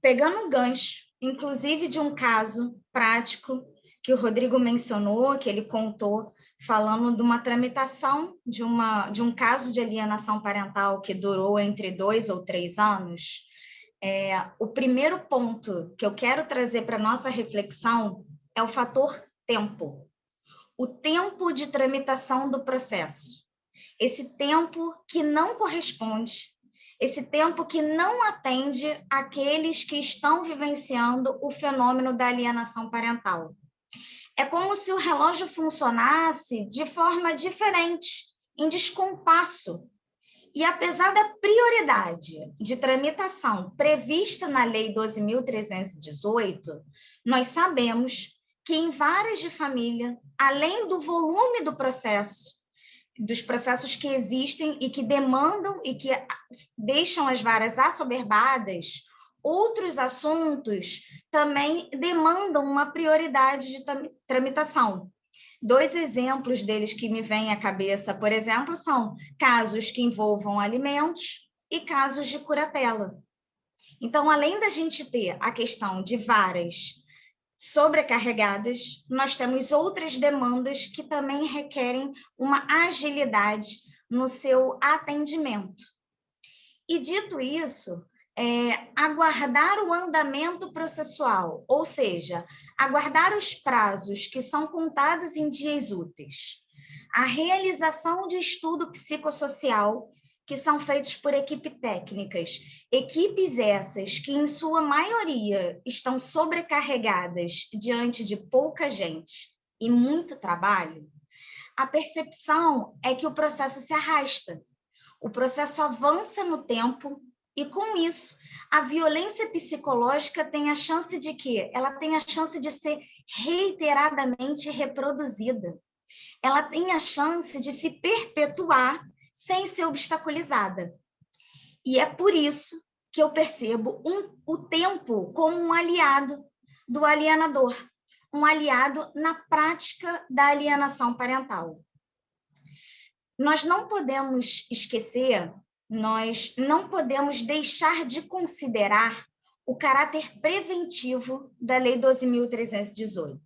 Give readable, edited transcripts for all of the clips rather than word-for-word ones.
Pegando um gancho, inclusive de um caso prático que o Rodrigo mencionou, que ele contou, falando de uma tramitação de um caso de alienação parental que durou entre 2 ou 3 anos. O primeiro ponto que eu quero trazer para a nossa reflexão é o fator tempo. O tempo de tramitação do processo. Esse tempo que não corresponde, esse tempo que não atende àqueles que estão vivenciando o fenômeno da alienação parental. É como se o relógio funcionasse de forma diferente, em descompasso. E apesar da prioridade de tramitação prevista na Lei 12.318, nós sabemos que em varas de família, além do volume do processo, dos processos que existem e que demandam e que deixam as varas assoberbadas, outros assuntos também demandam uma prioridade de tramitação. 2 exemplos deles que me vêm à cabeça, por exemplo, são casos que envolvam alimentos e casos de curatela. Então, além da gente ter a questão de varas sobrecarregadas, nós temos outras demandas que também requerem uma agilidade no seu atendimento. E dito isso, aguardar o andamento processual, ou seja, aguardar os prazos que são contados em dias úteis, a realização de estudo psicossocial, que são feitos por equipes técnicas, equipes essas que, em sua maioria, estão sobrecarregadas diante de pouca gente e muito trabalho, a percepção é que o processo se arrasta, o processo avança no tempo e, com isso, a violência psicológica tem a chance de quê? Ela tem a chance de ser reiteradamente reproduzida. Ela tem a chance de se perpetuar sem ser obstaculizada. E é por isso que eu percebo o tempo como um aliado do alienador, um aliado na prática da alienação parental. Nós não podemos esquecer, nós não podemos deixar de considerar o caráter preventivo da Lei 12.318.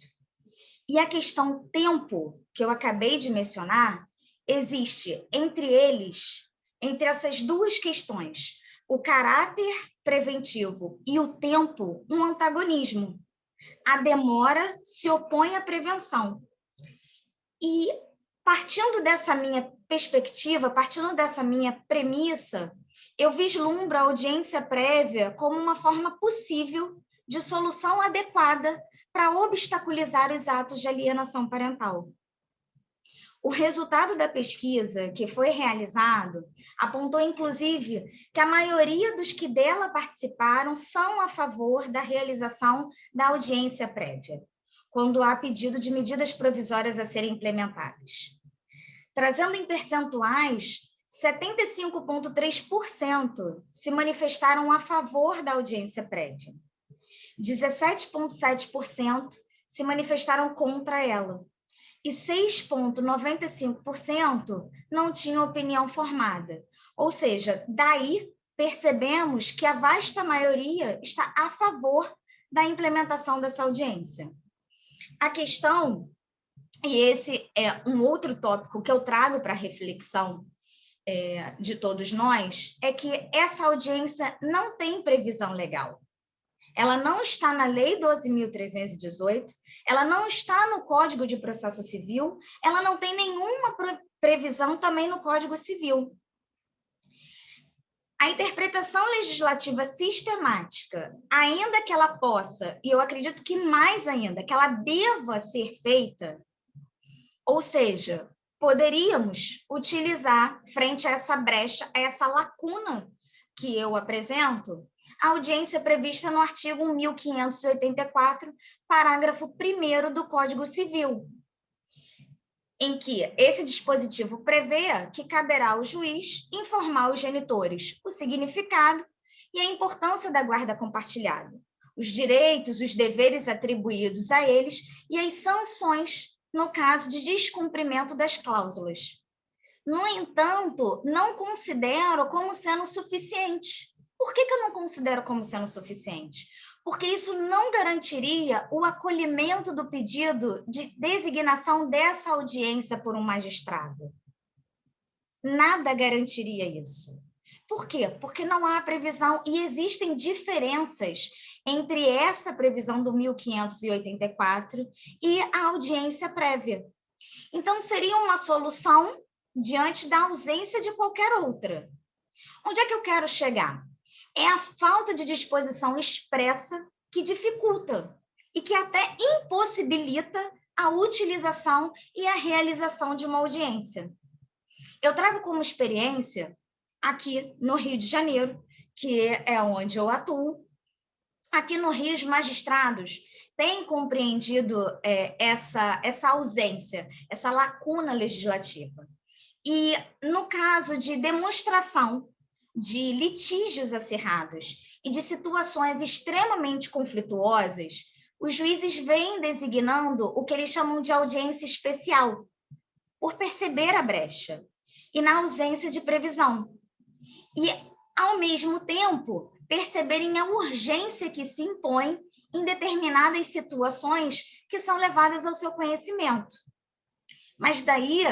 E a questão tempo, que eu acabei de mencionar, existe entre eles, entre essas duas questões, o caráter preventivo e o tempo, um antagonismo. A demora se opõe à prevenção. E partindo dessa minha perspectiva, partindo dessa minha premissa, eu vislumbro a audiência prévia como uma forma possível de solução adequada para obstaculizar os atos de alienação parental. O resultado da pesquisa que foi realizado apontou, inclusive, que a maioria dos que dela participaram são a favor da realização da audiência prévia, quando há pedido de medidas provisórias a serem implementadas. Trazendo em percentuais, 75,3% se manifestaram a favor da audiência prévia. 17,7% se manifestaram contra ela. E 6,95% não tinham opinião formada. Ou seja, daí percebemos que a vasta maioria está a favor da implementação dessa audiência. A questão, e esse é um outro tópico que eu trago para a reflexão de todos nós, é que essa audiência não tem previsão legal. Ela não está na Lei 12.318, ela não está no Código de Processo Civil, ela não tem nenhuma previsão também no Código Civil. A interpretação legislativa sistemática, ainda que ela possa, e eu acredito que mais ainda, que ela deva ser feita, ou seja, poderíamos utilizar, frente a essa brecha, a essa lacuna que eu apresento, a audiência prevista no artigo 1584, parágrafo 1º do Código Civil, em que esse dispositivo prevê que caberá ao juiz informar os genitores o significado e a importância da guarda compartilhada, os direitos, os deveres atribuídos a eles e as sanções no caso de descumprimento das cláusulas. No entanto, não considero como sendo suficiente, Por que eu não considero como sendo suficiente? Porque isso não garantiria o acolhimento do pedido de designação dessa audiência por um magistrado. Nada garantiria isso. Por quê? Porque não há previsão e existem diferenças entre essa previsão do 1584 e a audiência prévia. Então, seria uma solução diante da ausência de qualquer outra. Onde é que eu quero chegar? É a falta de disposição expressa que dificulta e que até impossibilita a utilização e a realização de uma audiência. Eu trago como experiência aqui no Rio de Janeiro, que é onde eu atuo. Aqui no Rio, os magistrados têm compreendido essa ausência, essa lacuna legislativa. E no caso de demonstração de litígios acirrados e de situações extremamente conflituosas, os juízes vêm designando o que eles chamam de audiência especial, por perceber a brecha e na ausência de previsão. E, ao mesmo tempo, perceberem a urgência que se impõe em determinadas situações que são levadas ao seu conhecimento. Mas daí,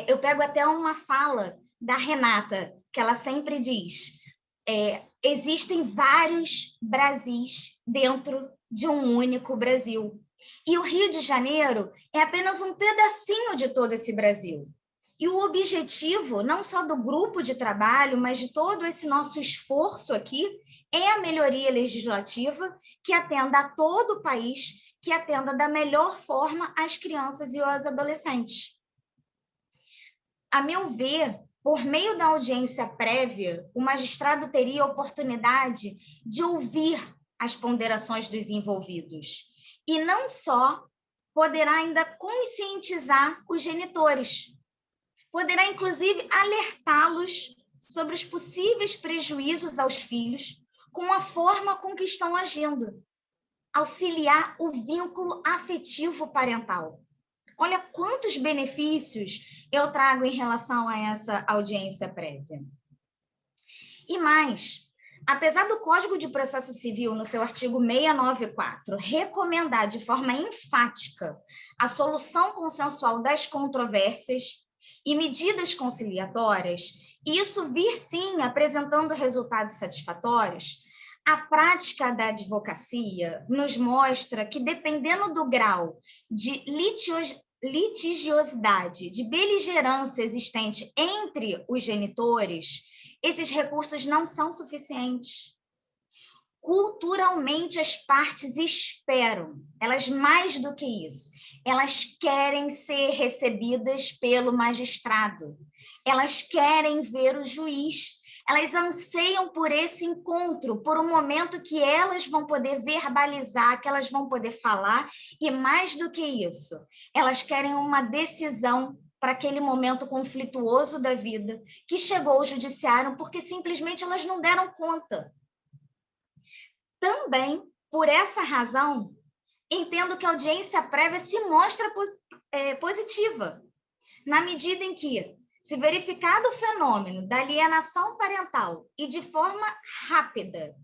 eu pego até uma fala da Renata, que ela sempre diz, existem vários Brasis dentro de um único Brasil. E o Rio de Janeiro é apenas um pedacinho de todo esse Brasil. E o objetivo, não só do grupo de trabalho, mas de todo esse nosso esforço aqui, é a melhoria legislativa que atenda a todo o país, que atenda da melhor forma as crianças e os adolescentes. A meu ver, por meio da audiência prévia, o magistrado teria a oportunidade de ouvir as ponderações dos envolvidos. E não só poderá ainda conscientizar os genitores, poderá, inclusive, alertá-los sobre os possíveis prejuízos aos filhos com a forma com que estão agindo, auxiliar o vínculo afetivo parental. Olha quantos benefícios eu trago em relação a essa audiência prévia. E mais, apesar do Código de Processo Civil, no seu artigo 694, recomendar de forma enfática a solução consensual das controvérsias e medidas conciliatórias, e isso vir sim apresentando resultados satisfatórios, a prática da advocacia nos mostra que, dependendo do grau de litigiosidade, de beligerância existente entre os genitores, esses recursos não são suficientes. Culturalmente, as partes esperam, elas mais do que isso, elas querem ser recebidas pelo magistrado, elas querem ver o juiz, elas anseiam por esse encontro, por um momento que elas vão poder verbalizar, que elas vão poder falar, e mais do que isso, elas querem uma decisão para aquele momento conflituoso da vida que chegou ao judiciário porque simplesmente elas não deram conta. Também, por essa razão, entendo que a audiência prévia se mostra positiva, na medida em que, se verificado o fenômeno da alienação parental e de forma rápida,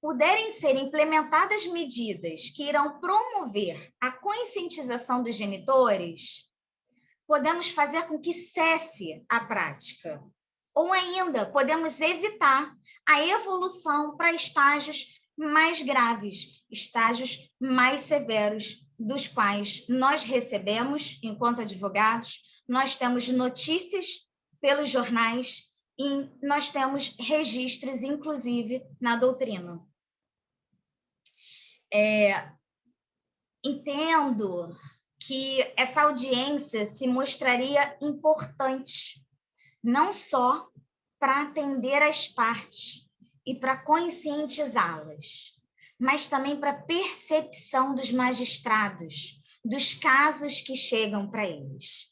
puderem ser implementadas medidas que irão promover a conscientização dos genitores, podemos fazer com que cesse a prática. Ou ainda, podemos evitar a evolução para estágios mais graves, estágios mais severos, dos quais nós recebemos, enquanto advogados, nós temos notícias pelos jornais e nós temos registros, inclusive, na doutrina. Entendo que essa audiência se mostraria importante, não só para atender as partes e para conscientizá-las, mas também para a percepção dos magistrados, dos casos que chegam para eles.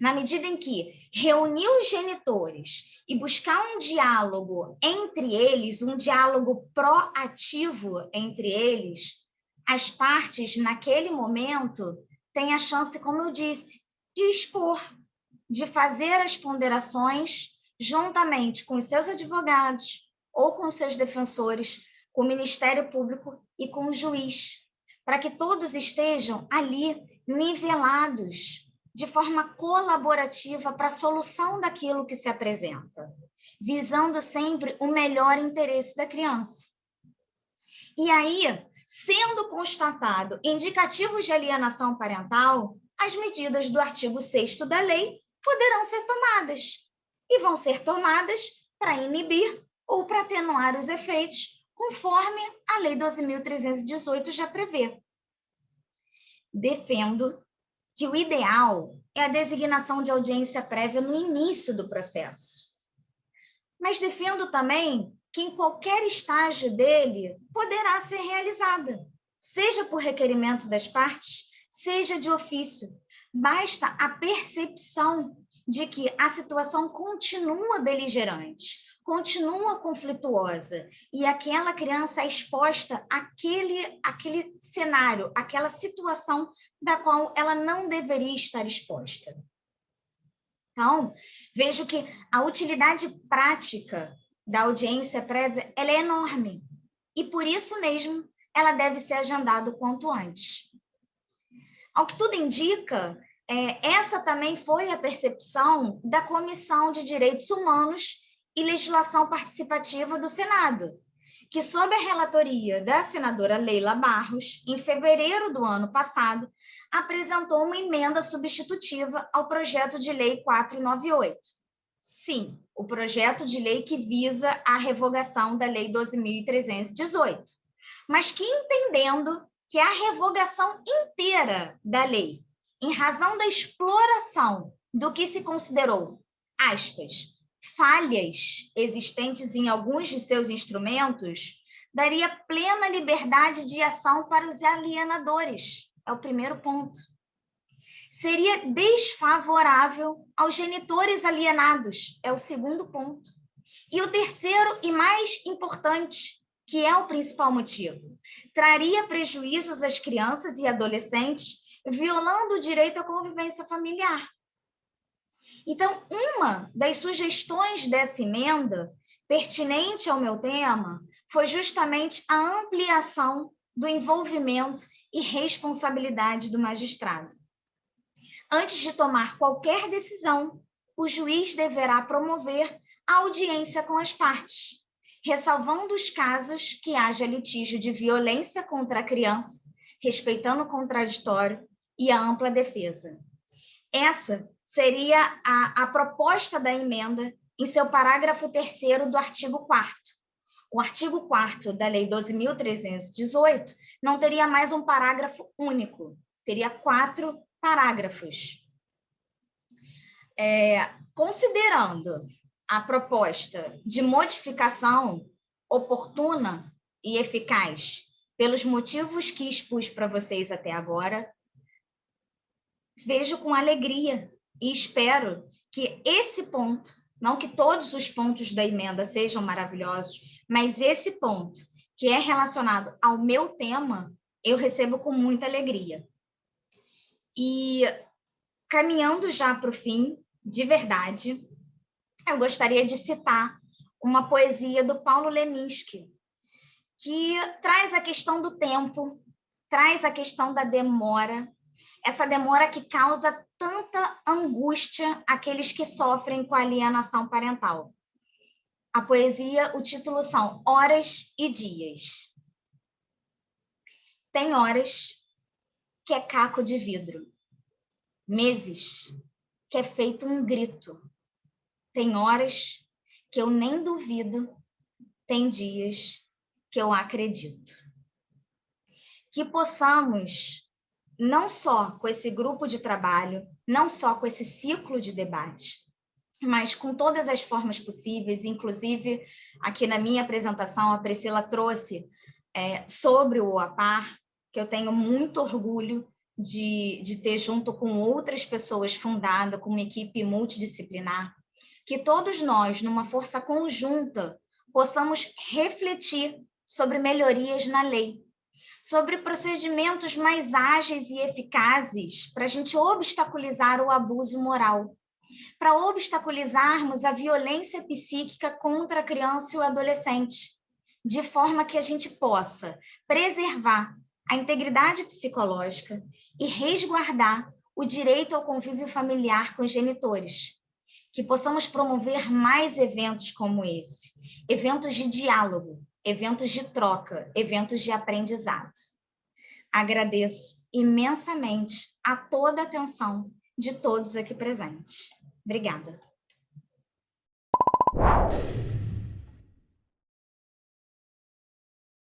Na medida em que reunir os genitores e buscar um diálogo entre eles, um diálogo proativo entre eles, as partes, naquele momento, têm a chance, como eu disse, de expor, de fazer as ponderações juntamente com os seus advogados, ou com seus defensores, com o Ministério Público e com o juiz, para que todos estejam ali nivelados de forma colaborativa para a solução daquilo que se apresenta, visando sempre o melhor interesse da criança. E aí, sendo constatado indicativos de alienação parental, as medidas do artigo 6º da lei poderão ser tomadas, e vão ser tomadas para inibir ou para atenuar os efeitos, conforme a Lei 12.318 já prevê. Defendo que o ideal é a designação de audiência prévia no início do processo. Mas defendo também que em qualquer estágio dele poderá ser realizada, seja por requerimento das partes, seja de ofício. Basta a percepção de que a situação continua beligerante, continua conflituosa, e aquela criança é exposta àquele cenário, àquela situação da qual ela não deveria estar exposta. Então, vejo que a utilidade prática da audiência prévia ela é enorme, e por isso mesmo ela deve ser agendada o quanto antes. Ao que tudo indica, essa também foi a percepção da Comissão de Direitos Humanos e Legislação Participativa do Senado, que, sob a relatoria da senadora Leila Barros, em fevereiro do ano passado, apresentou uma emenda substitutiva ao projeto de lei 498. Sim, o projeto de lei que visa a revogação da Lei 12.318, mas que, entendendo que a revogação inteira da lei, em razão da exploração do que se considerou, aspas, falhas existentes em alguns de seus instrumentos, daria plena liberdade de ação para os alienadores. É o primeiro ponto. Seria desfavorável aos genitores alienados. É o segundo ponto. E o terceiro e mais importante, que é o principal motivo, traria prejuízos às crianças e adolescentes, violando o direito à convivência familiar. Então, uma das sugestões dessa emenda, pertinente ao meu tema, foi justamente a ampliação do envolvimento e responsabilidade do magistrado. Antes de tomar qualquer decisão, o juiz deverá promover a audiência com as partes, ressalvando os casos que haja litígio de violência contra a criança, respeitando o contraditório e a ampla defesa. Essa seria a proposta da emenda em seu parágrafo 3º do artigo 4º. O artigo 4º da Lei 12.318 não teria mais um parágrafo único, teria 4 parágrafos. Considerando a proposta de modificação oportuna e eficaz pelos motivos que expus para vocês até agora, vejo com alegria e espero que esse ponto, não que todos os pontos da emenda sejam maravilhosos, mas esse ponto que é relacionado ao meu tema, eu recebo com muita alegria. E caminhando já para o fim, de verdade, eu gostaria de citar uma poesia do Paulo Leminski, que traz a questão do tempo, traz a questão da demora, essa demora que causa tanta angústia àqueles que sofrem com a alienação parental. A poesia, o título são Horas e Dias. Tem horas que é caco de vidro, meses que é feito um grito. Tem horas que eu nem duvido, tem dias que eu acredito. Que possamos, não só com esse grupo de trabalho, não só com esse ciclo de debate, mas com todas as formas possíveis, inclusive aqui na minha apresentação a Priscila trouxe sobre o OAPAR, que eu tenho muito orgulho de ter junto com outras pessoas fundado, com uma equipe multidisciplinar, que todos nós, numa força conjunta, possamos refletir sobre melhorias na lei, sobre procedimentos mais ágeis e eficazes para a gente obstaculizar o abuso moral. para obstaculizarmos a violência psíquica contra a criança e o adolescente, de forma que a gente possa preservar a integridade psicológica e resguardar o direito ao convívio familiar com os genitores. Que possamos promover mais eventos como esse, eventos de diálogo, eventos de troca, eventos de aprendizado. Agradeço imensamente a toda a atenção de todos aqui presentes. Obrigada.